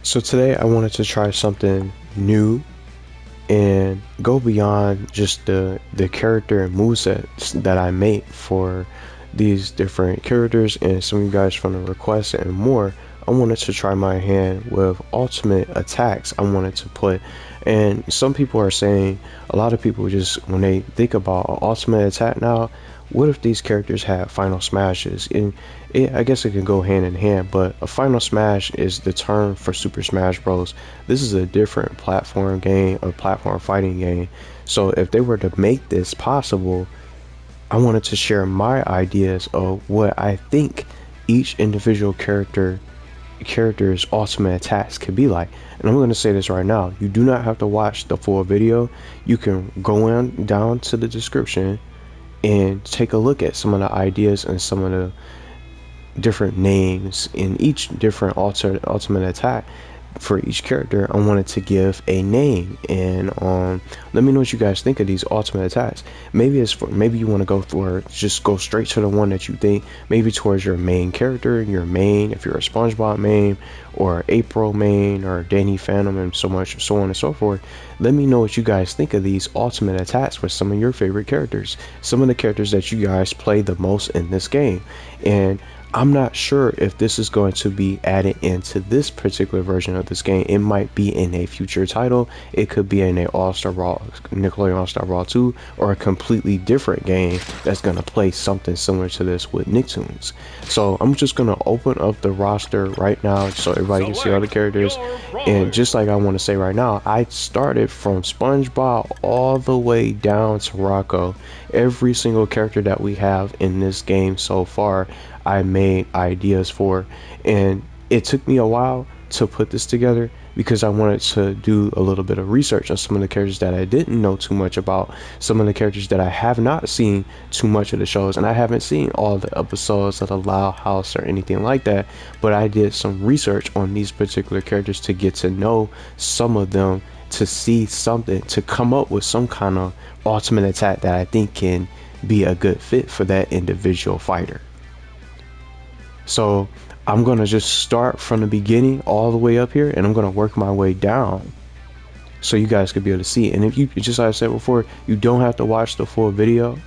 So today I wanted to try something new and go beyond just the character and movesets that I make for these different characters and some of you guys from the requests and more. I wanted to try my hand with ultimate attacks I wanted to put. And some people are saying, a lot of people just when they think about an ultimate attack now, what if these characters have final smashes? And I guess it can go hand in hand, but a final smash is the term for Super Smash Bros. This is a different platform game, a platform fighting game. So if they were to make this possible, I wanted to share my ideas of what I think each individual character's ultimate attacks could be like. And I'm going to say this right now, you do not have to watch the full video. You can go on down to the description and take a look at some of the ideas and some of the different names in each different ultimate attack. For each character I wanted to give a name, and let me know what you guys think of these ultimate attacks. Maybe you want to go for just go straight to the one that you think maybe towards your main character, your main, if you're a SpongeBob main or April main or Danny Phantom and so on and so forth. Let me know what you guys think of these ultimate attacks for some of your favorite characters, some of the characters that you guys play the most in this game. And I'm not sure if this is going to be added into this particular version of this game. It might be in a future title. It could be in a All-Star Brawl, Nickelodeon All-Star Brawl 2, or a completely different game that's going to play something similar to this with Nicktoons. So I'm just going to open up the roster right now so everybody can see all the characters. And just like I want to say right now, I started from SpongeBob all the way down to Rocco. Every single character that we have in this game so far, I made ideas for, and it took me a while to put this together because I wanted to do a little bit of research on some of the characters that I didn't know too much about, some of the characters that I have not seen too much of the shows, and I haven't seen all the episodes of the Loud House or anything like that, but I did some research on these particular characters to get to know some of them, to see something, to come up with some kind of ultimate attack that I think can be a good fit for that individual fighter. So I'm gonna just start from the beginning all the way up here, and I'm gonna work my way down so you guys could be able to see. And if you, just like I said before, you don't have to watch the full video,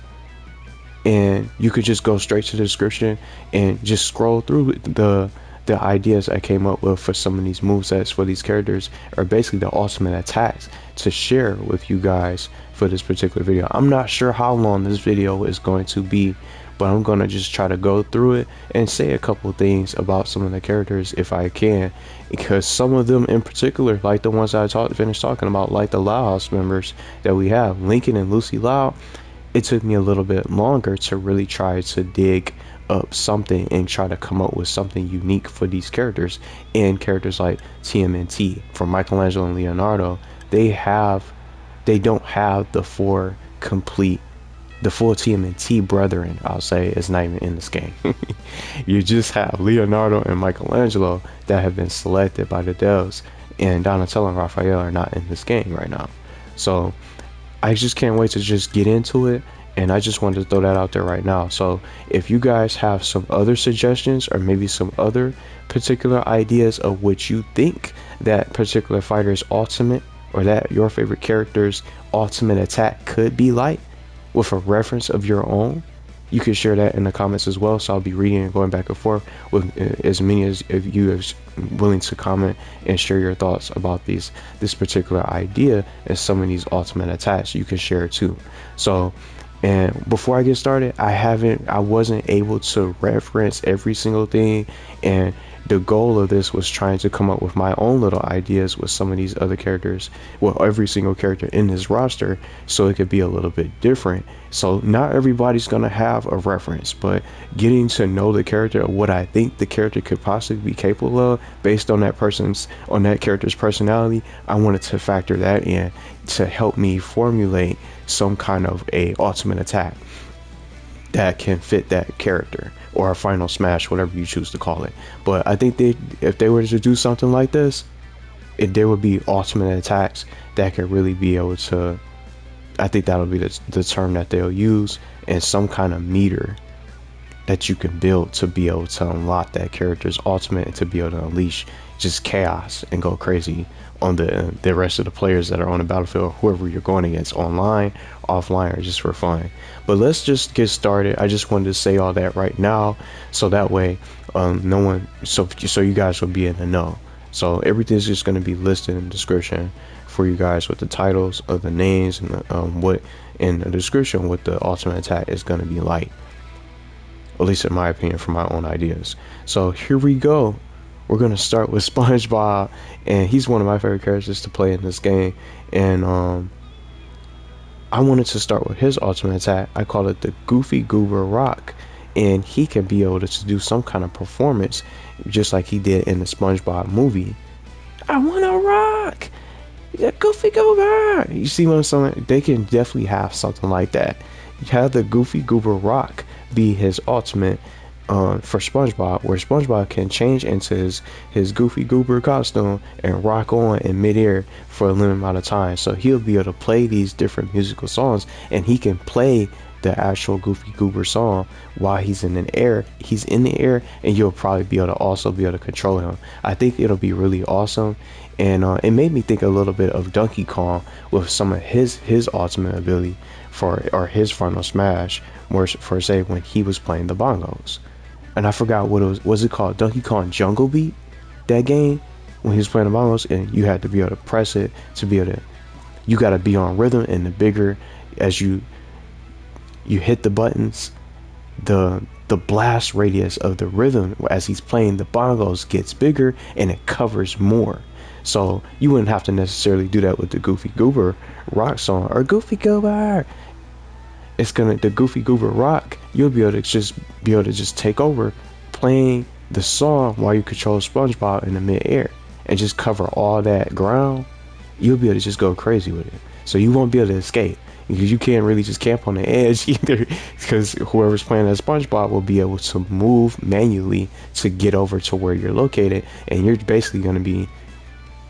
and you could just go straight to the description and just scroll through the ideas I came up with for some of these movesets for these characters, are basically the ultimate attacks to share with you guys for this particular video. I'm not sure how long this video is going to be, but I'm gonna just try to go through it and say a couple things about some of the characters if I can, because some of them in particular, like the ones I finished talking about, like the Loud House members that we have, Lincoln and Lucy Loud, it took me a little bit longer to really try to dig up something and try to come up with something unique for these characters. And characters like TMNT, from Michelangelo and Leonardo, they don't have the full TMNT brethren, I'll say, is not even in this game. You just have Leonardo and Michelangelo that have been selected by the devs, and Donatello and Raphael are not in this game right now. So I just can't wait to just get into it, and I just wanted to throw that out there right now. So if you guys have some other suggestions or maybe some other particular ideas of what you think that particular fighter's ultimate, or that your favorite character's ultimate attack could be like, with a reference of your own, you can share that in the comments as well. So I'll be reading and going back and forth with as many of you as willing to comment and share your thoughts about this particular idea and some of these ultimate attacks. You can share it too. So, and before I get started, I wasn't able to reference every single thing, and the goal of this was trying to come up with my own little ideas with some of these other characters, well, every single character in this roster, so it could be a little bit different. So not everybody's gonna have a reference, but getting to know the character, or what I think the character could possibly be capable of based on that character's personality, I wanted to factor that in to help me formulate some kind of a ultimate attack that can fit that character, or a final smash, whatever you choose to call it. But I think if they were to do something like this, there would be ultimate attacks that could really be able to, I think that'll be the term that they'll use, and some kind of meter that you can build to be able to unlock that character's ultimate and to be able to unleash just chaos and go crazy on the rest of the players that are on the battlefield, whoever you're going against, online, offline, or just for fun. But let's just get started. I just wanted to say all that right now, so that way no one, so you guys will be in the know. So everything's just going to be listed in the description for you guys, with the titles of the names and what in the description what the ultimate attack is going to be like, at least in my opinion, from my own ideas. So here we go. We're gonna start with SpongeBob, and he's one of my favorite characters to play in this game. And I wanted to start with his ultimate attack. I call it the Goofy Goober Rock, and he can be able to do some kind of performance, just like he did in the SpongeBob movie. I wanna rock, yeah, Goofy Goober. You see what I'm saying? They can definitely have something like that. You have the Goofy Goober Rock be his ultimate for SpongeBob, where SpongeBob can change into his Goofy Goober costume and rock on in midair for a limited amount of time. So he'll be able to play these different musical songs, and he can play the actual Goofy Goober song while he's in the air. He's in the air, and you'll probably be able to also be able to control him. I think it'll be really awesome, and it made me think a little bit of Donkey Kong with some of his ultimate ability or his final smash, more for say when he was playing the bongos. And I forgot what it was it called? Donkey Kong Jungle Beat? That game? When he was playing the bongos, and you had to be able to press it to be able to, you gotta be on rhythm, and the bigger as you hit the buttons, the blast radius of the rhythm as he's playing the bongos gets bigger and it covers more. So you wouldn't have to necessarily do that with the Goofy Goober Rock song or Goofy Goober. It's gonna, the Goofy Goober Rock, you'll be able to just take over playing the song while you control SpongeBob in the mid-air and just cover all that ground. You'll be able to just go crazy with it. So you won't be able to escape, because you can't really just camp on the edge either, because whoever's playing as SpongeBob will be able to move manually to get over to where you're located, and you're basically going to be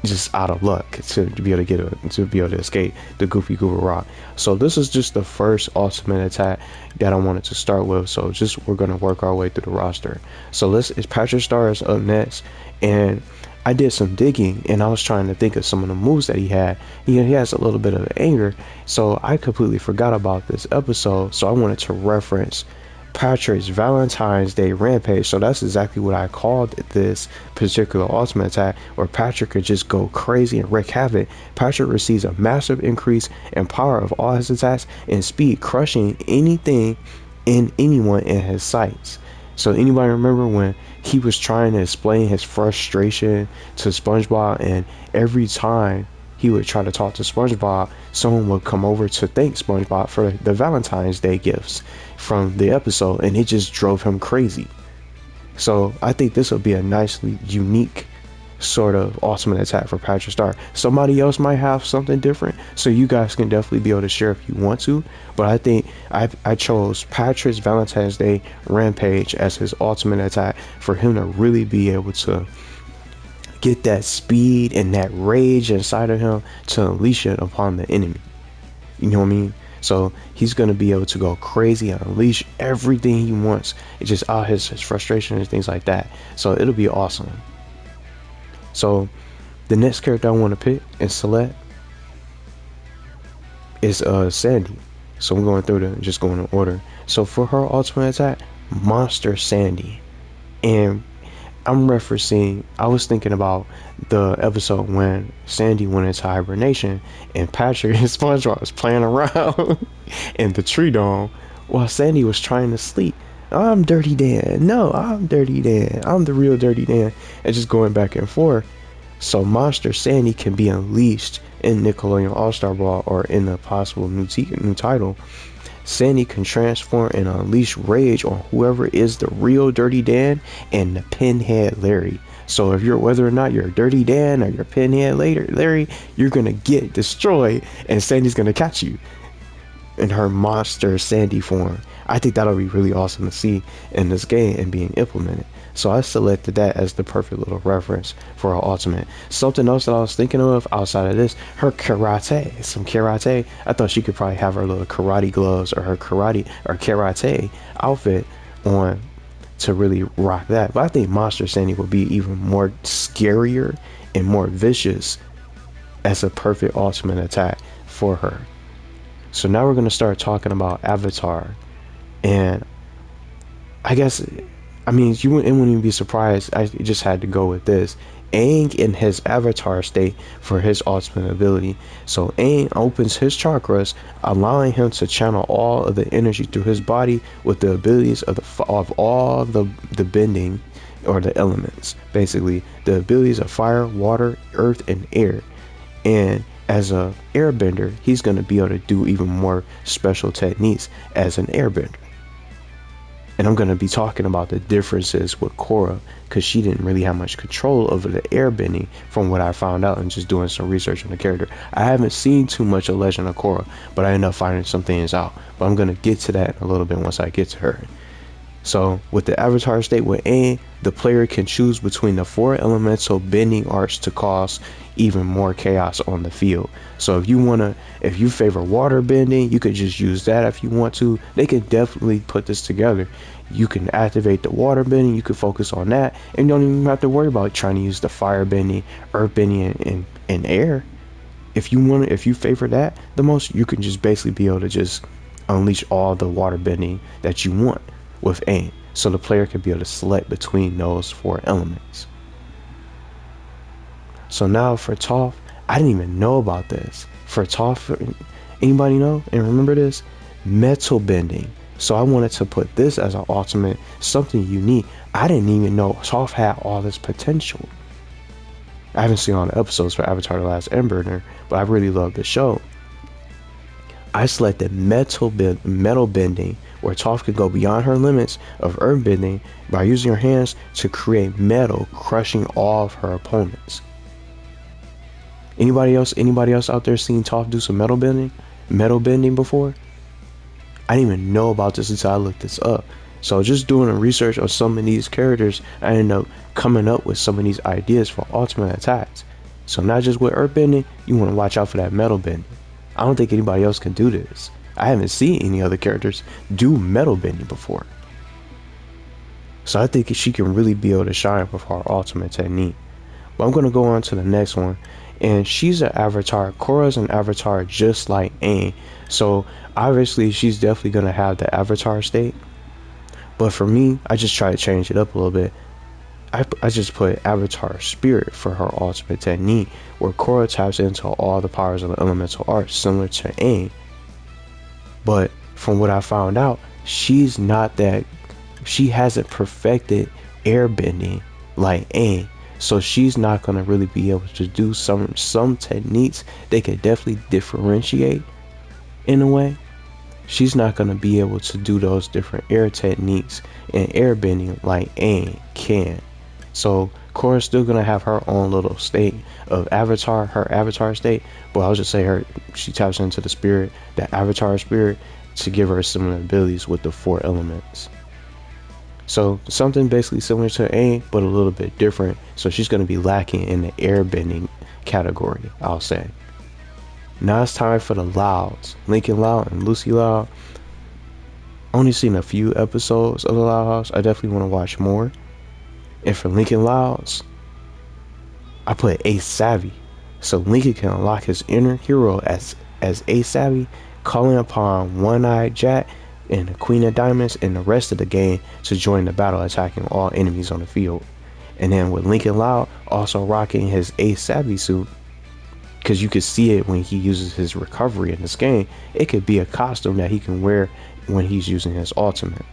just out of luck to be able to escape the Goofy Goober Rock. So this is just the first ultimate attack that I wanted to start with. So we're gonna work our way through the roster. So it's Patrick Star is up next, and I did some digging and I was trying to think of some of the moves that he had. He has a little bit of anger, so I completely forgot about this episode. So I wanted to reference Patrick's Valentine's Day Rampage. So that's exactly what I called this particular ultimate attack, where Patrick could just go crazy and wreak havoc. Patrick receives a massive increase in power of all his attacks and speed, crushing anything and anyone in his sights. So anybody remember when he was trying to explain his frustration to SpongeBob, and every time he would try to talk to SpongeBob, someone would come over to thank SpongeBob for the Valentine's Day gifts from the episode, and it just drove him crazy. So I think this will be a nicely unique sort of ultimate attack for Patrick Star. Somebody else might have something different, so you guys can definitely be able to share if you want to, but I think I chose Patrick's Valentine's Day Rampage as his ultimate attack for him to really be able to get that speed and that rage inside of him to unleash it upon the enemy. You know what I mean? So he's going to be able to go crazy and unleash everything he wants. It's just out his frustration and things like that. So it'll be awesome. So the next character I want to pick and select is Sandy. So I'm going through just going in order. So for her ultimate attack, Monster Sandy. And I'm referencing, I was thinking about the episode when Sandy went into hibernation and Patrick and SpongeBob was playing around in the tree dome while Sandy was trying to sleep. I'm Dirty Dan. No, I'm Dirty Dan. I'm the real Dirty Dan. And just going back and forth. So Monster Sandy can be unleashed in Nickelodeon All-Star Brawl, or in the possible new title. Sandy can transform and unleash rage on whoever is the real Dirty Dan and the Pinhead Larry. So if you're, whether or not you're Dirty Dan or you're Pinhead Larry, you're gonna get destroyed, and Sandy's gonna catch you in her Monster Sandy form. I think that'll be really awesome to see in this game and being implemented. So I selected that as the perfect little reference for her ultimate. Something else that I was thinking of outside of this, her karate. Some karate. I thought she could probably have her little karate gloves or her karate or karate outfit on to really rock that. But I think Monster Sandy would be even more scarier and more vicious as a perfect ultimate attack for her. So now we're going to start talking about Avatar. And I guess, I mean, you wouldn't even be surprised. I just had to go with this. Aang in his avatar state for his ultimate ability. So Aang opens his chakras, allowing him to channel all of the energy through his body with the abilities of all the bending or the elements. Basically, the abilities of fire, water, earth, and air. And as a airbender, he's going to be able to do even more special techniques as an airbender. And I'm going to be talking about the differences with Korra, because she didn't really have much control over the airbending from what I found out and just doing some research on the character. I haven't seen too much of Legend of Korra, but I ended up finding some things out. But I'm going to get to that in a little bit once I get to her. So with the avatar state with Aang, the player can choose between the 4 elemental bending arts to cause even more chaos on the field. So if you favor water bending, you could just use that if you want to. They can definitely put this together. You can activate the water bending, you can focus on that, and you don't even have to worry about trying to use the fire bending, earth bending, and air. If you favor that the most, you can just basically be able to just unleash all the water bending that you want with Aang. So the player can be able to select between those 4 elements. So now for Toph, I didn't even know about this. For Toph, anybody know and remember this? Metal bending. So I wanted to put this as an ultimate, something unique. I didn't even know Toph had all this potential. I haven't seen all the episodes for Avatar: The Last Airbender, but I really love the show. I selected metal bending, where Toph could go beyond her limits of earth bending by using her hands to create metal, crushing all of her opponents. Anybody else out there seen Toph do some metal bending before? I didn't even know about this until I looked this up. So just doing a research on some of these characters, I ended up coming up with some of these ideas for ultimate attacks. So not just with earth bending, you want to watch out for that metal bending. I don't think anybody else can do this. I haven't seen any other characters do metal bending before. So I think she can really be able to shine with her ultimate technique. But I'm going to go on to the next one. And she's an avatar. Korra's an avatar just like Aang. So obviously she's definitely going to have the avatar state. But for me, I just try to change it up a little bit. I just put avatar spirit for her ultimate technique, where Korra taps into all the powers of the elemental arts similar to Aang. But from what I found out, she hasn't perfected airbending like Aang. So she's not going to really be able to do some techniques they could definitely differentiate in a way. She's not going to be able to do those different air techniques and airbending like Aang can. So Korra's still going to have her own little state of avatar, her avatar state. But I'll just say she taps into the spirit, the avatar spirit, to give her similar abilities with the 4 elements. So something basically similar to Aang, but a little bit different. So she's going to be lacking in the airbending category, I'll say. Now it's time for the Laos. Lincoln Lao and Lucy Lao. Only seen a few episodes of the Lao House. I definitely want to watch more. And for Lincoln Laos, I put Ace Savvy. So Lincoln can unlock his inner hero as Ace Savvy, calling upon One-Eyed Jack and the Queen of Diamonds and the rest of the game to join the battle, attacking all enemies on the field. And then with Lincoln Lao also rocking his Ace Savvy suit, because you can see it when he uses his recovery in this game. It could be a costume that he can wear when he's using his ultimate.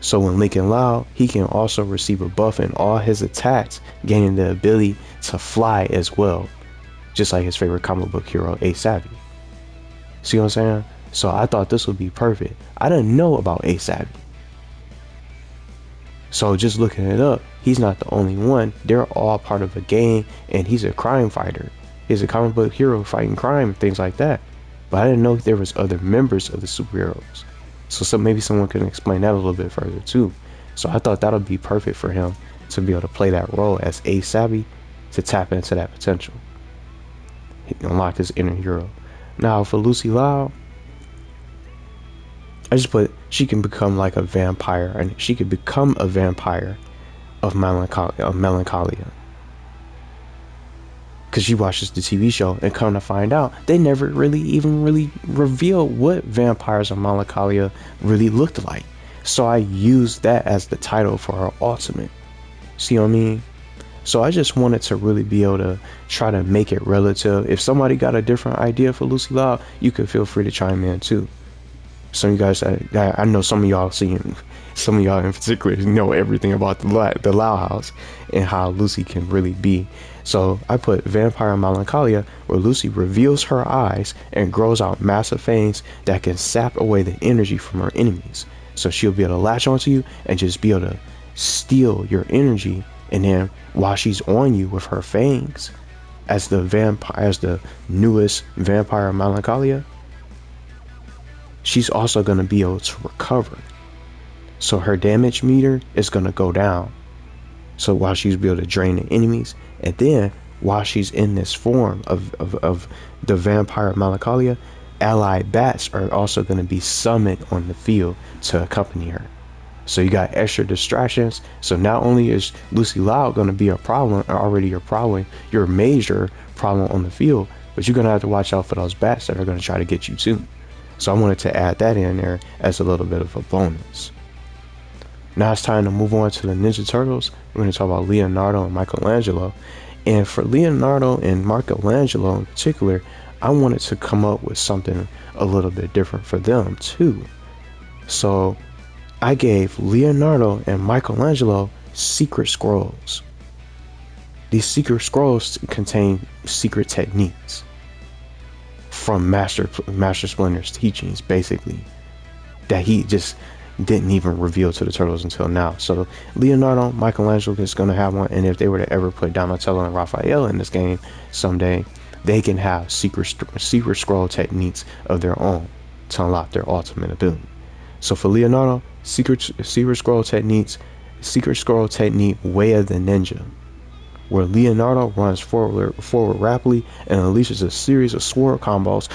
So when Lincoln Lao, he can also receive a buff in all his attacks, gaining the ability to fly as well, just like his favorite comic book hero, Ace Savvy. See what I'm saying? So I thought this would be perfect. I didn't know about Ace Savvy. So just looking it up, he's not the only one. They're all part of a gang, and he's a crime fighter. He's a comic book hero fighting crime, things like that. But I didn't know there was other members of the superheroes. So maybe someone can explain that a little bit further too. So I thought that would be perfect for him to be able to play that role as Ace Savvy, to tap into that potential. He unlock his inner hero. Now for Lucy Lau, I just put she can become like a vampire, and she could become a vampire of melancholia. Because she watches the TV show, and come to find out, they never really reveal what vampires of melancholia really looked like. So I used that as the title for her ultimate. See what I mean? So I just wanted to really be able to try to make it relative. If somebody got a different idea for Lucy Loud, you could feel free to chime in too. Some of you guys, I know some of y'all some of y'all in particular know everything about the Loud House and how Lucy can really be. So I put Vampire Melancholia, where Lucy reveals her eyes and grows out massive fangs that can sap away the energy from her enemies. So she'll be able to latch onto you and just be able to steal your energy. And then while she's on you with her fangs, as the newest Vampire Melancholia, she's also going to be able to recover. So her damage meter is going to go down. So while she's be able to drain the enemies, and then while she's in this form of the Vampire Melancholia, allied bats are also going to be summoned on the field to accompany her. So you got extra distractions. So not only is Lucy Loud going to be a problem, or already your major problem on the field, but you're going to have to watch out for those bats that are going to try to get you too. So I wanted to add that in there as a little bit of a bonus. Now it's time to move on to the Ninja Turtles. We're going to talk about Leonardo and Michelangelo. And for Leonardo and Michelangelo in particular, I wanted to come up with something a little bit different for them too. So I gave Leonardo and Michelangelo secret scrolls. These secret scrolls contain secret techniques from Master Splinter's teachings, basically, that he just didn't even reveal to the Turtles until now. So Leonardo, Michelangelo is going to have one, and if they were to ever put Donatello and Raphael in this game someday, they can have secret scroll techniques of their own to unlock their ultimate ability. So for Leonardo, secret scroll technique, Way of the Ninja, where Leonardo runs forward rapidly and unleashes a series of sword combos.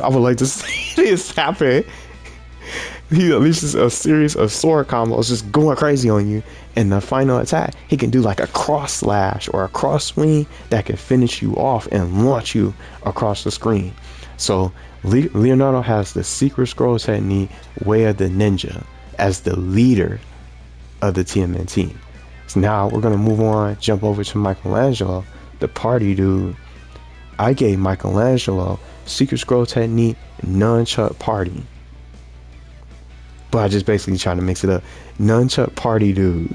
I would like to see this happen. He unleashes a series of sword combos just going crazy on you. And the final attack, he can do like a cross slash or a cross swing that can finish you off and launch you across the screen. So Leonardo has the secret scroll technique, Way of the Ninja, as the leader of the TMNT. So now we're going to move on, jump over to Michelangelo, the party dude. I gave Michelangelo secret scroll technique, Nunchuck Party. But I just basically trying to mix it up. Nunchuck Party dude.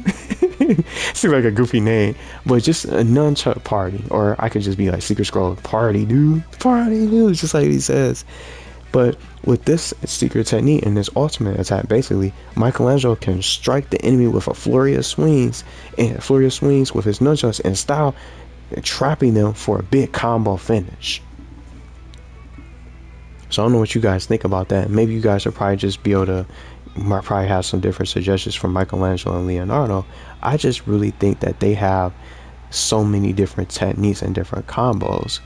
Seems like a goofy name, but just a Nunchuck Party. Or I could just be like secret scroll Party dude. Party dude, just like he says. But with this secret technique and this ultimate attack, basically, Michelangelo can strike the enemy with a flurry of swings with his nunchucks in style, trapping them for a big combo finish. So I don't know what you guys think about that. Maybe you guys will probably just be able to probably have some different suggestions from Michelangelo and Leonardo. I just really think that they have so many different techniques and different combos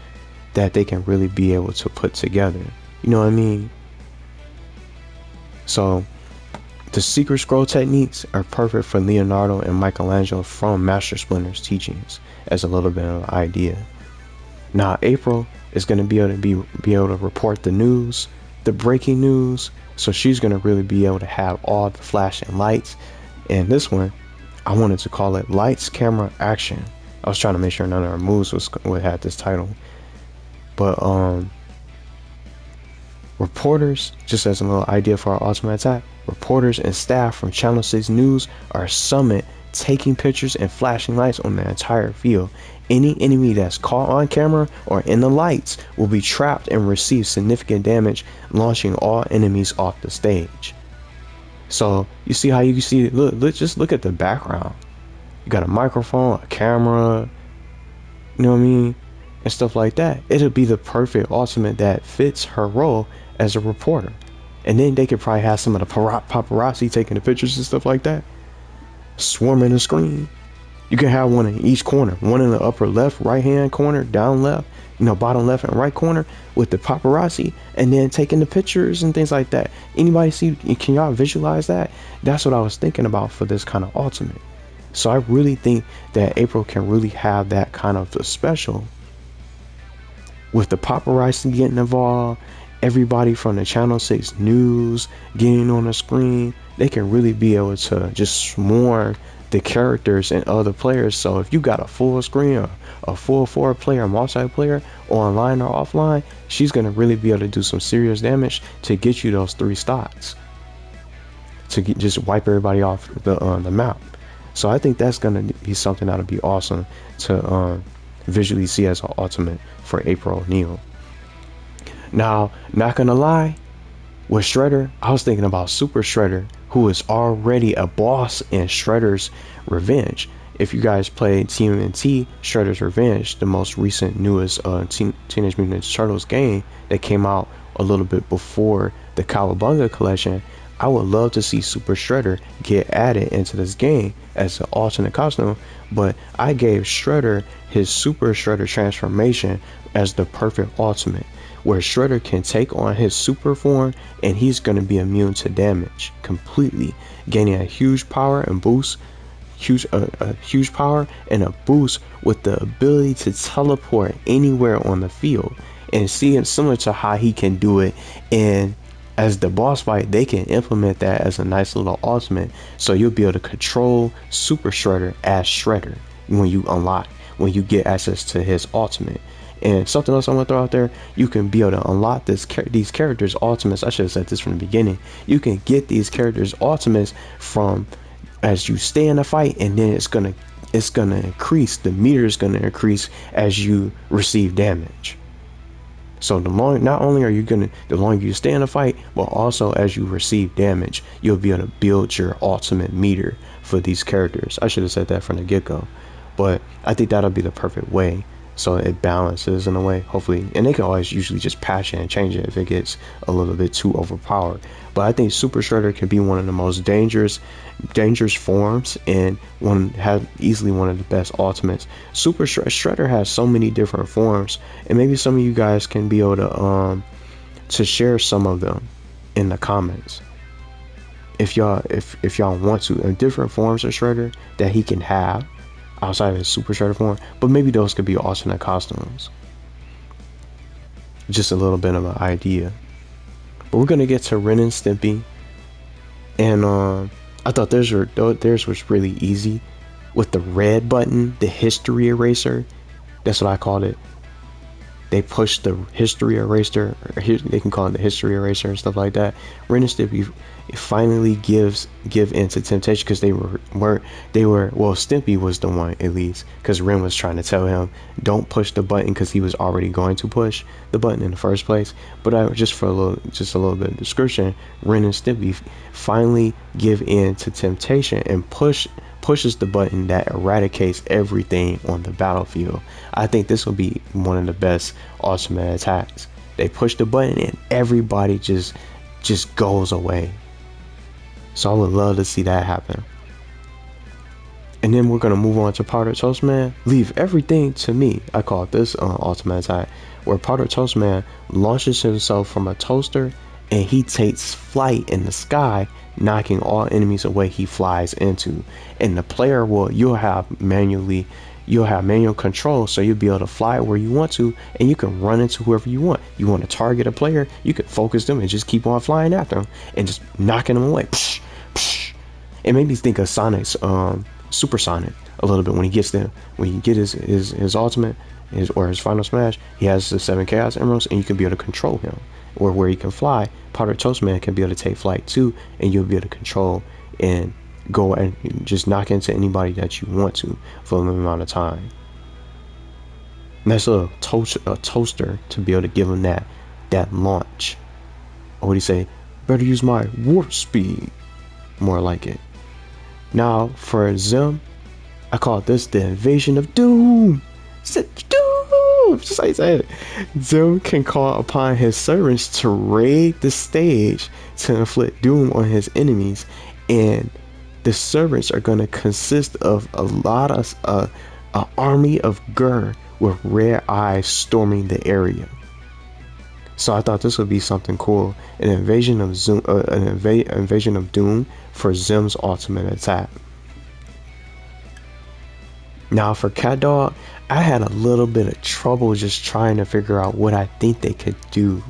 that they can really be able to put together. You know what I mean? So the secret scroll techniques are perfect for Leonardo and Michelangelo from Master Splinter's teachings as a little bit of an idea. Now April is going to be able to report the news, the breaking news. So she's going to really be able to have all the flashing lights. And this one, I wanted to call it Lights, Camera, Action. I was trying to make sure none of our moves would have this title. But reporters, just as a little idea for our ultimate attack, reporters and staff from Channel 6 News are summoned, taking pictures and flashing lights on the entire field. Any enemy that's caught on camera or in the lights will be trapped and receive significant damage, launching all enemies off the stage. So you see how you see, just look at the background. You got a microphone, a camera, you know what I mean, and stuff like that. It'll be the perfect ultimate that fits her role as a reporter. And then they could probably have some of the paparazzi taking the pictures and stuff like that, swarming the screen. You can have one in each corner, one in the upper left, right hand corner, down left, bottom left and right corner with the paparazzi, and then taking the pictures and things like that. Anybody see, can y'all visualize that? That's what I was thinking about for this kind of ultimate. So I really think that April can really have that kind of a special with the paparazzi getting involved, everybody from the Channel 6 news getting on the screen. They can really be able to just swarm the characters and other players. So if you got a full screen or a full 4-player multiplayer online or offline, she's going to really be able to do some serious damage to get you those 3 stocks, to just wipe everybody off the map. So I think that's going to be something that'll be awesome to visually see as an ultimate for April O'Neil. Now, not gonna lie, with Shredder, I was thinking about Super Shredder, who is already a boss in Shredder's Revenge. If you guys played TMNT Shredder's Revenge, the most recent newest Teenage Mutant Ninja Turtles game that came out a little bit before the Cowabunga collection, I would love to see Super Shredder get added into this game as an alternate costume, but I gave Shredder his Super Shredder transformation as the perfect ultimate, where Shredder can take on his super form and he's going to be immune to damage completely, gaining a huge power and boost, a huge power and a boost with the ability to teleport anywhere on the field. And seeing similar to how he can do it in as the boss fight, they can implement that as a nice little ultimate, so you'll be able to control Super Shredder as Shredder when you get access to his ultimate. And something else I want to throw out there, you can be able to unlock these characters' ultimates. I should have said this from the beginning. You can get these characters' ultimates from as you stay in a fight, and then it's gonna increase. The meter is gonna increase as you receive damage. So the longer you stay in a fight, but also as you receive damage, you'll be able to build your ultimate meter for these characters. I should have said that from the get-go, but I think that'll be the perfect way, so it balances in a way, hopefully. And they can always usually just patch it and change it if it gets a little bit too overpowered. But I think Super Shredder can be one of the most dangerous forms, and easily one of the best ultimates. Super Shredder has so many different forms, and maybe some of you guys can be able to share some of them in the comments if y'all want to, and different forms of Shredder that he can have outside of his Super Shredder form. But maybe those could be alternate costumes. Just a little bit of an idea. But we're gonna get to Ren and Stimpy, and I thought theirs was really easy with the red button, the history eraser. That's what I called it. They pushed the history eraser, or they can call it the history eraser and stuff like that. Ren and Stimpy finally give in to temptation, because they were Stimpy was the one, at least, because Ren was trying to tell him don't push the button, because he was already going to push the button in the first place. But just a little bit of description, Ren and Stimpy finally give in to temptation and pushes the button that eradicates everything on the battlefield. I think this will be one of the best ultimate attacks. They push the button and everybody just goes away. So I would love to see that happen. And then we're gonna move on to Powder Toast Man. Leave everything to me. I call it this ultimate attack, where Powder Toast Man launches himself from a toaster and he takes flight in the sky, knocking all enemies away he flies into. And the player you'll have manual control, so you'll be able to fly where you want to, and you can run into whoever you want. You want to target a player, you can focus them and just keep on flying after them and just knocking them away. Psh, psh. It made me think of Sonic's Super Sonic a little bit when he get his ultimate, his final smash. He has the 7 Chaos Emeralds, and you can be able to control him, or where he can fly. Powder Toast Man can be able to take flight too, and you'll be able to control and go and just knock into anybody that you want to for a limited amount of time. Nice little toaster to be able to give him that launch. Or what do you say? Better use my warp speed. More like it. Now for Zim, I call this the invasion of doom. Doom, just like I said. Zim can call upon his servants to raid the stage to inflict doom on his enemies, and the servants are going to consist of a lot of an army of Gur with red eyes storming the area. So I thought this would be something cool, an invasion of invasion of Doom for Zim's ultimate attack. Now for CatDog, I had a little bit of trouble just trying to figure out what I think they could do.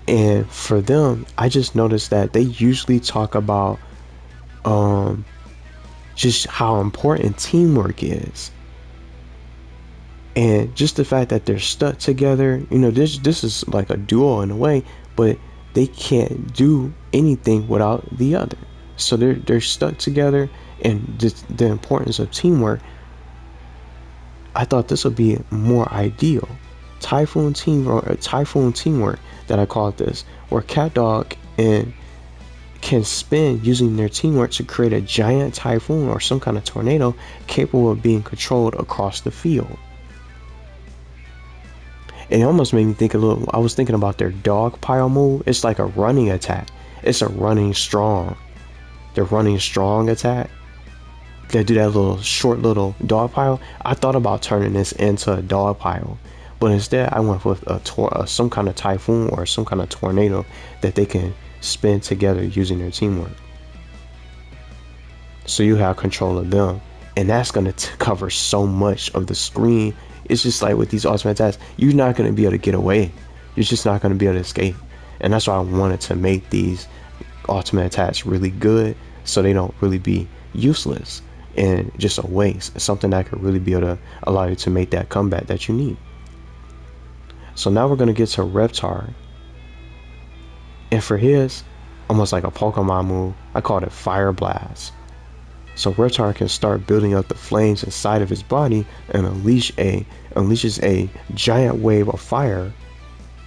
And for them, I just noticed that they usually talk about just how important teamwork is. And just the fact that they're stuck together, you know, this is like a duo in a way, but they can't do anything without the other. So they're stuck together, and the importance of teamwork. I thought this would be more ideal. Typhoon teamwork that I call this, where CatDog and can spin using their teamwork to create a giant typhoon or some kind of tornado capable of being controlled across the field. And it almost made me think a little. I was thinking about their dog pile move. It's like a running attack. It's a running strong. Their running strong attack. They do that little short little dog pile. I thought about turning this into a dog pile, but instead I went with some kind of typhoon or some kind of tornado that they can spin together using their teamwork. So you have control of them, and that's going to cover so much of the screen. It's just like with these ultimate attacks, you're not going to be able to get away. You're just not going to be able to escape. And that's why I wanted to make these ultimate attacks really good, so they don't really be useless and just a waste. It's something that could really be able to allow you to make that comeback that you need. So now we're going to get to Reptar. And for his, almost like a Pokemon move, I called it Fire Blast. So Reptar can start building up the flames inside of his body and unleashes a giant wave of fire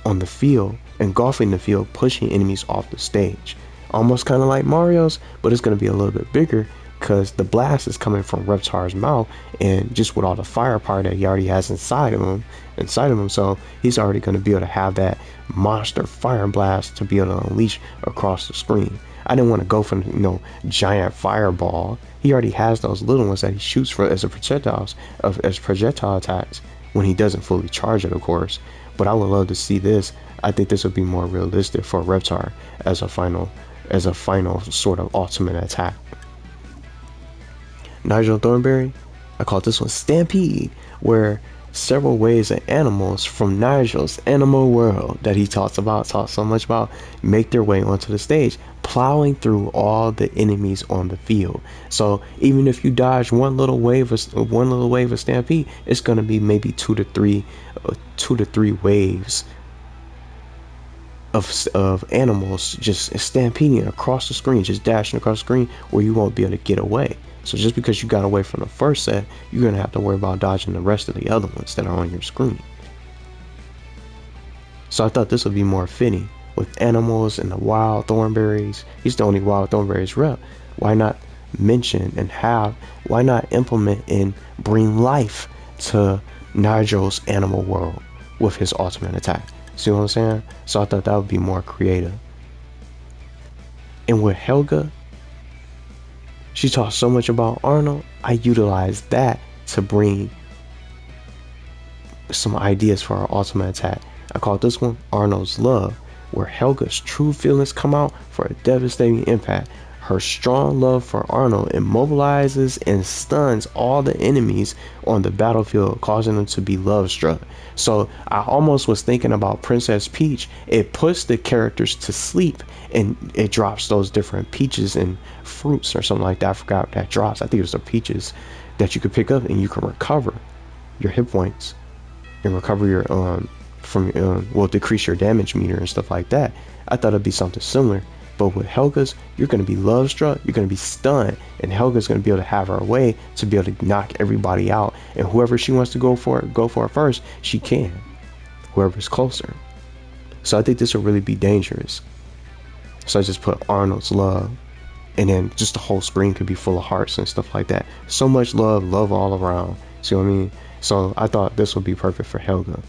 on the field, engulfing the field, pushing enemies off the stage. Almost kind of like Mario's, but it's going to be a little bit bigger because the blast is coming from Reptar's mouth, and just with all the firepower that he already has inside of him, so he's already going to be able to have that monster fire blast to be able to unleash across the screen. I didn't want to go for giant fireball. He already has those little ones that he shoots for as projectile attacks when he doesn't fully charge it, of course. But I would love to see this. I think this would be more realistic for Reptar as a final sort of ultimate attack. Nigel Thornberry, I call this one Stampede, where several waves of animals from Nigel's animal world that he talks so much about make their way onto the stage, plowing through all the enemies on the field. So even if you dodge one little wave of Stampede, it's going to be maybe two to three waves of animals just stampeding across the screen, just dashing across the screen, where you won't be able to get away. So just because you got away from the first set, you're going to have to worry about dodging the rest of the other ones that are on your screen. So I thought this would be more fitting with animals and the wild Thornberries. He's the only wild Thornberries rep. Why not implement and bring life to Nigel's animal world with his ultimate attack? See what I'm saying? So I thought that would be more creative. And with Helga, she talks so much about Arnold. I utilized that to bring some ideas for our ultimate attack. I called this one Arnold's Love, where Helga's true feelings come out for a devastating impact. Her strong love for Arnold immobilizes and stuns all the enemies on the battlefield, causing them to be love struck. So I almost was thinking about Princess Peach. It puts the characters to sleep, and it drops those different peaches and fruits or something like that. I forgot what that drops. I think it was the peaches that you could pick up, and you can recover your hit points and recover your decrease your damage meter and stuff like that. I thought it'd be something similar. But with Helga's, you're going to be love struck, you're going to be stunned, and Helga's going to be able to have her way to be able to knock everybody out. And whoever she wants to go for it first, she can. Whoever's closer. So I think this will really be dangerous. So I just put Arnold's Love, and then just the whole screen could be full of hearts and stuff like that. So much love all around. See what I mean? So I thought this would be perfect for Helga.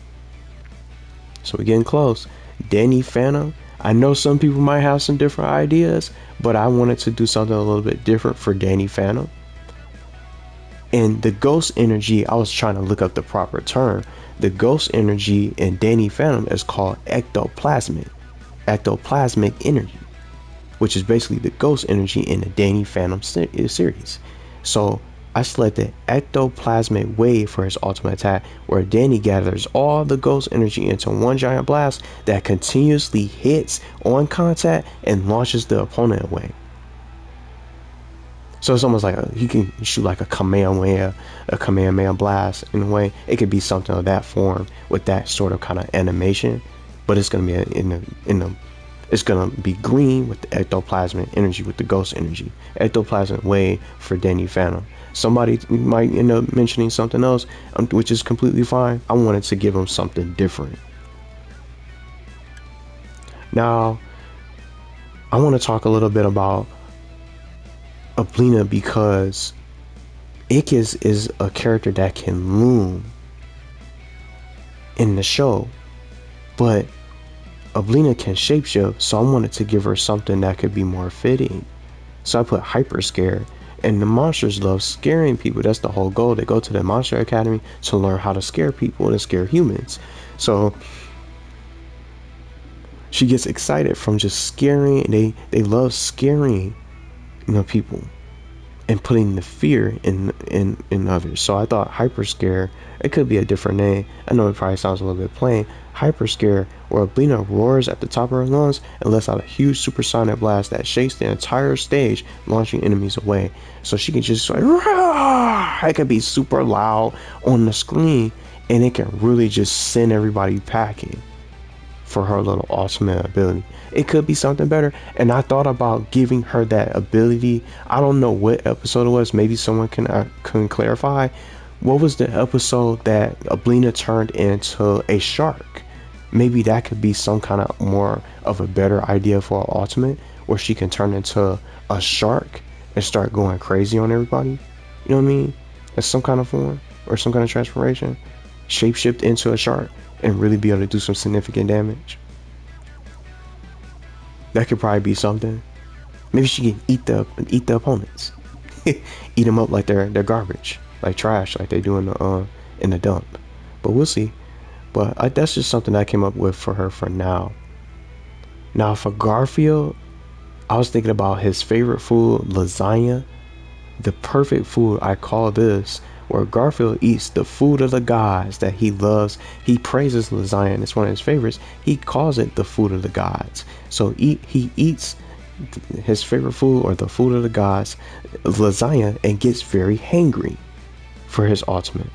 So we're getting close. Danny Phantom, I know some people might have some different ideas, but I wanted to do something a little bit different for Danny Phantom. And the ghost energy, I was trying to look up the proper term. The ghost energy in Danny Phantom is called ectoplasmic energy, which is basically the ghost energy in the Danny Phantom series. So I selected ectoplasmic wave for his ultimate attack, where Danny gathers all the ghost energy into one giant blast that continuously hits on contact and launches the opponent away. So it's almost like he can shoot like a Kamehameha blast in a way. It could be something of that form with that sort of kind of animation, but it's gonna be it's gonna be green with the ectoplasmic energy with the ghost energy. Ectoplasmic wave for Danny Phantom. Somebody might end up mentioning something else, which is completely fine. I wanted to give him something different. Now, I want to talk a little bit about Albina, because Ick is a character that can loom in the show, but Albina can shapeshift, so I wanted to give her something that could be more fitting. So I put hyper scare, and the monsters love scaring people. That's the whole goal. They go to the Monster Academy to learn how to scare people and scare humans. So she gets excited from just scaring. They love scaring, people, and putting the fear in others. So I thought hyper scare, it could be a different name. I know it probably sounds a little bit plain. Hyper scare, where Albina roars at the top of her lungs and lets out a huge supersonic blast that shakes the entire stage, launching enemies away. So she can just like, Rah! It can be super loud on the screen, and it can really just send everybody packing for her little ultimate ability. It could be something better, and I thought about giving her that ability. I don't know what episode it was. Maybe someone can clarify. What was the episode that Albina turned into a shark? Maybe that could be some kind of more of a better idea for an ultimate, where she can turn into a shark and start going crazy on everybody. You know what I mean? As some kind of form or some kind of transformation. Shapeshift into a shark and really be able to do some significant damage. That could probably be something. Maybe she can eat the opponents, eat them up like they're garbage, like trash, like they do in the dump. But we'll see. But that's just something I came up with for her for now. Now for Garfield, I was thinking about his favorite food, lasagna. The perfect food, I call this, where Garfield eats the food of the gods that he loves. He praises lasagna, and it's one of his favorites. He calls it the food of the gods. So he eats his favorite food, or the food of the gods, lasagna, and gets very hangry for his ultimate.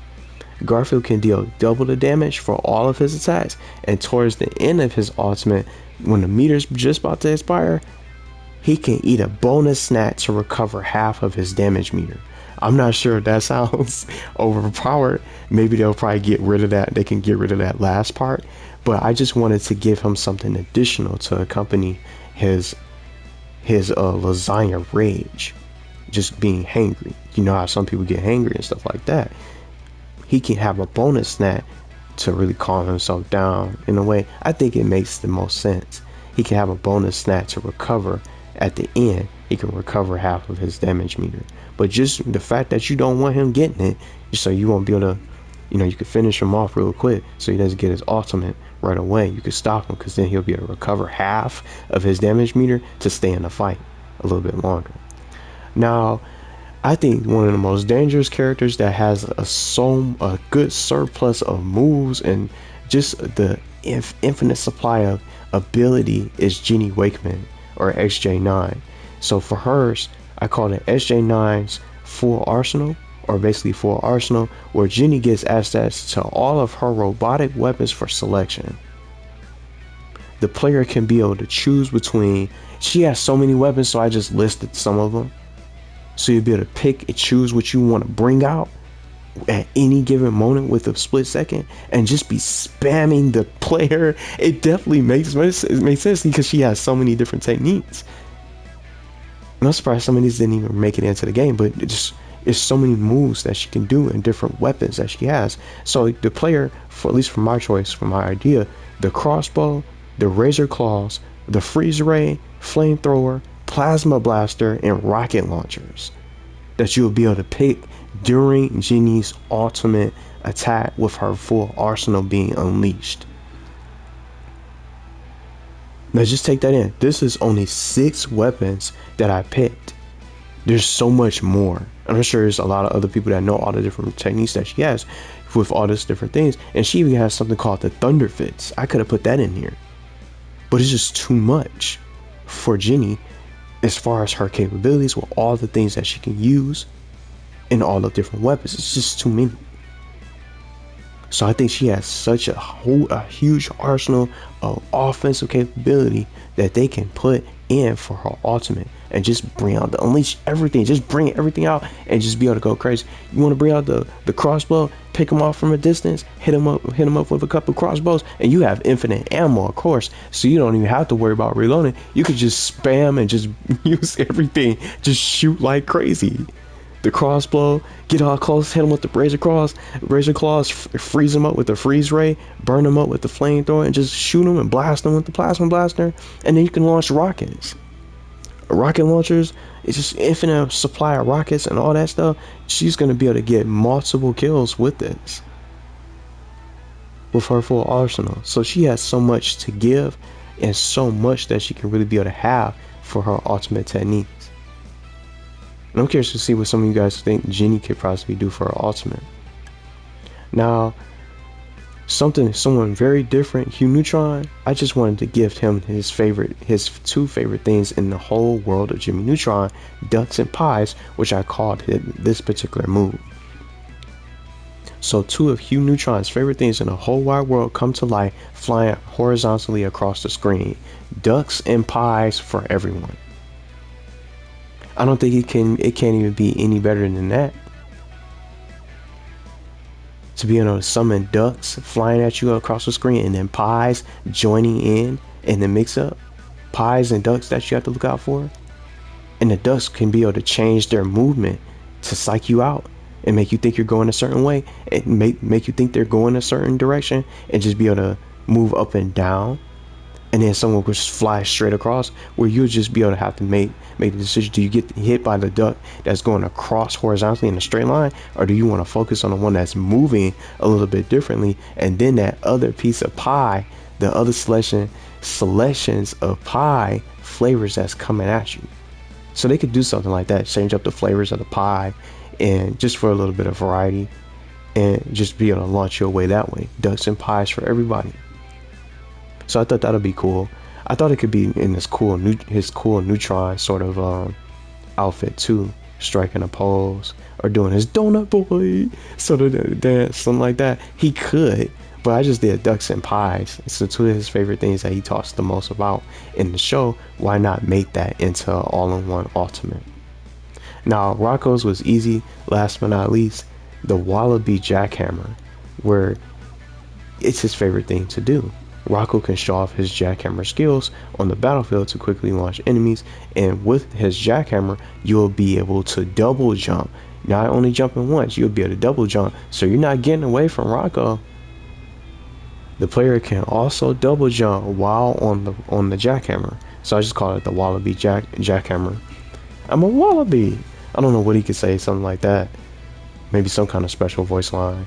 Garfield can deal double the damage for all of his attacks, and towards the end of his ultimate, when the meter's just about to expire, he can eat a bonus snack to recover half of his damage meter. I'm not sure if that sounds overpowered. Maybe they'll probably get rid of that. They can get rid of that last part. But I just wanted to give him something additional to accompany his lasagna rage. Just being hangry. You know how some people get hangry and stuff like that. He can have a bonus snack to really calm himself down in a way. I think it makes the most sense. He can have a bonus snack to recover at the end. He can recover half of his damage meter. But just the fact that you don't want him getting it, so you won't be able to, you can finish him off real quick so he doesn't get his ultimate right away. You can stop him, because then he'll be able to recover half of his damage meter to stay in the fight a little bit longer. Now, I think one of the most dangerous characters that has a good surplus of moves and just the infinite supply of ability is Ginny Wakeman, or XJ9. So for hers, I call it SJ9's full arsenal, or basically full arsenal, where Ginny gets access to all of her robotic weapons for selection. The player can be able to choose between, she has so many weapons, so I just listed some of them. So you'll be able to pick and choose what you want to bring out at any given moment with a split second, and just be spamming the player. It definitely makes sense because she has so many different techniques. I'm not surprised some of these didn't even make it into the game, but it's so many moves that she can do and different weapons that she has. So the player, for at least from my choice, from my idea, the crossbow, the razor claws, the freeze ray, flamethrower, plasma blaster, and rocket launchers that you'll be able to pick during Ginny's ultimate attack with her full arsenal being unleashed. Now just take that in. This is only 6 weapons that I picked. There's so much more. I'm sure there's a lot of other people that know all the different techniques that she has with all these different things. And she even has something called the Thunder Fits. I could have put that in here. But it's just too much for Ginny as far as her capabilities with all the things that she can use in all the different weapons. It's just too many. So I think she has such a huge arsenal of offensive capability that they can put in for her ultimate and just bring out the unleash everything, just bring everything out and just be able to go crazy. You want to bring out the crossbow, pick them off from a distance, hit them up with a couple crossbows, and you have infinite ammo, of course, so you don't even have to worry about reloading. You could just spam and just use everything, just shoot like crazy. The crossbow, get all close, hit them with the razor claws, freeze them up with the freeze ray, burn them up with the flamethrower, and just shoot them and blast them with the plasma blaster. And then you can launch rockets. Rocket launchers, it's just infinite supply of rockets and all that stuff. She's gonna be able to get multiple kills with this, with her full arsenal. So she has so much to give and so much that she can really be able to have for her ultimate techniques. And I'm curious to see what some of you guys think Ginny could possibly do for her ultimate. Now, someone very different, Hugh Neutron. I just wanted to gift him his 2 favorite things in the whole world of Jimmy Neutron, ducks and pies, which I called this particular move. So 2 of Hugh Neutron's favorite things in the whole wide world come to life, flying horizontally across the screen. Ducks and pies for everyone. I don't think it can't even be any better than that. To be able to summon ducks flying at you across the screen, and then pies joining in the mix up. Pies and ducks that you have to look out for. And the ducks can be able to change their movement to psych you out and make you think you're going a certain way, and make you think they're going a certain direction, and just be able to move up and down. And then someone will just fly straight across, where you'll just be able to have to make the decision. Do you get hit by the duck that's going across horizontally in a straight line, or do you want to focus on the one that's moving a little bit differently? And then that other piece of pie, the other selections of pie flavors that's coming at you. So they could do something like that, change up the flavors of the pie, and just for a little bit of variety, and just be able to launch your way that way. Ducks and pies for everybody. So I thought that'd be cool. I thought it could be in his cool Neutron sort of outfit too, striking a pose or doing his donut boy sort of dance, something like that. He could, but I just did ducks and pies. It's 2 of his favorite things that he talks the most about in the show. Why not make that into an all-in-one ultimate? Now Rocco's was easy. Last but not least, the Wallaby Jackhammer, where it's his favorite thing to do. Rocco can show off his jackhammer skills on the battlefield to quickly launch enemies, and with his jackhammer you'll be able to double jump. Not only jumping once, you'll be able to double jump, so you're not getting away from Rocco. The player can also double jump while on the jackhammer, so I just call it the Wallaby Jackhammer. I'm a wallaby. I don't know what he could say, something like that, maybe some kind of special voice line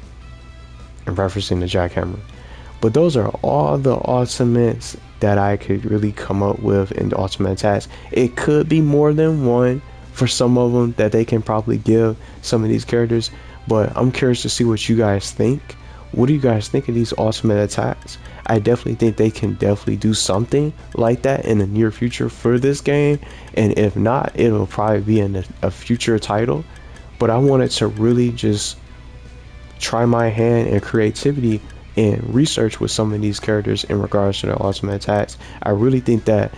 and referencing the jackhammer. But those are all the ultimates that I could really come up with in the ultimate attacks. It could be more than one for some of them that they can probably give some of these characters, but I'm curious to see what you guys think. What do you guys think of these ultimate attacks? I definitely think they can definitely do something like that in the near future for this game, and if not, it'll probably be in a future title. But I wanted to really just try my hand and creativity and research with some of these characters in regards to their ultimate attacks. I really think that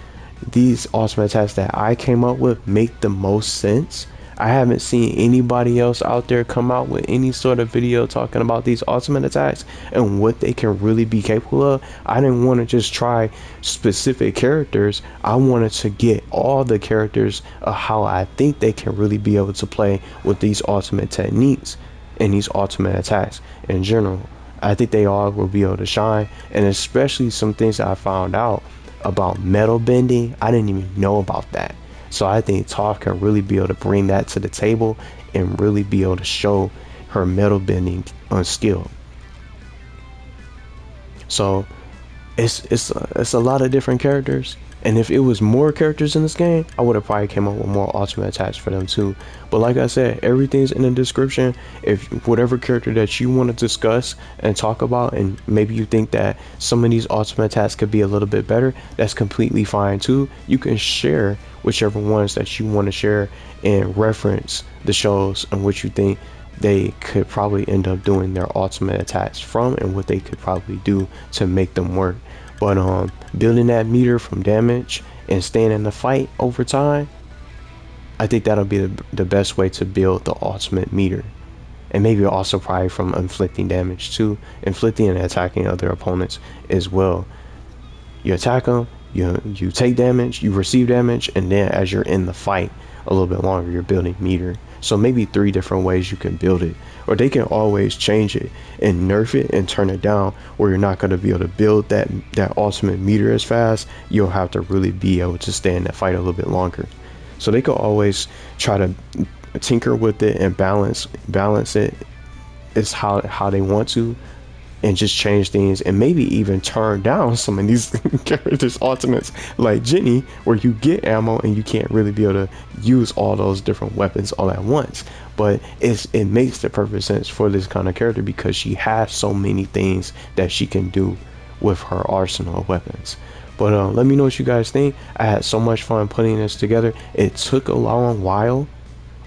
these ultimate attacks that I came up with make the most sense. I haven't seen anybody else out there come out with any sort of video talking about these ultimate attacks and what they can really be capable of. I didn't want to just try specific characters. I wanted to get all the characters of how I think they can really be able to play with these ultimate techniques and these ultimate attacks in general. I think they all will be able to shine, and especially some things that I found out about metal bending. I didn't even know about that. So I think Toph can really be able to bring that to the table and really be able to show her metal bending skill. So it's a lot of different characters, and if it was more characters in this game, I would have probably came up with more ultimate attacks for them too. But like I said, everything's in the description. If whatever character that you want to discuss and talk about, and maybe you think that some of these ultimate attacks could be a little bit better, that's completely fine too. You can share whichever ones that you want to share and reference the shows in which you think they could probably end up doing their ultimate attacks from, and what they could probably do to make them work. But building that meter from damage and staying in the fight over time, I think that'll be the best way to build the ultimate meter. And maybe also probably from inflicting damage too, inflicting and attacking other opponents as well. You attack them, you take damage, you receive damage, and then as you're in the fight a little bit longer, you're building meter. So maybe 3 different ways you can build it, or they can always change it and nerf it and turn it down where you're not going to be able to build that ultimate meter as fast. You'll have to really be able to stay in that fight a little bit longer. So they could always try to tinker with it and balance it. It's how they want to, and just change things, and maybe even turn down some of these characters' ultimates, like Ginny, where you get ammo and you can't really be able to use all those different weapons all at once. But it makes the perfect sense for this kind of character because she has so many things that she can do with her arsenal of weapons. But let me know what you guys think. I had so much fun putting this together. It took a long while,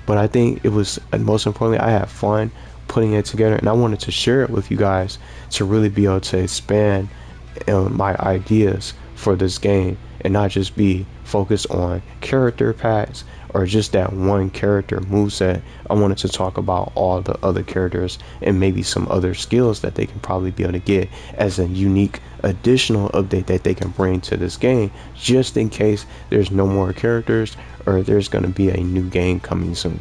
but I think it was, and most importantly, I had fun putting it together, and I wanted to share it with you guys to really be able to expand my ideas for this game and not just be focused on character packs or just that one character moveset. I wanted to talk about all the other characters and maybe some other skills that they can probably be able to get as a unique additional update that they can bring to this game, just in case there's no more characters or there's going to be a new game coming soon.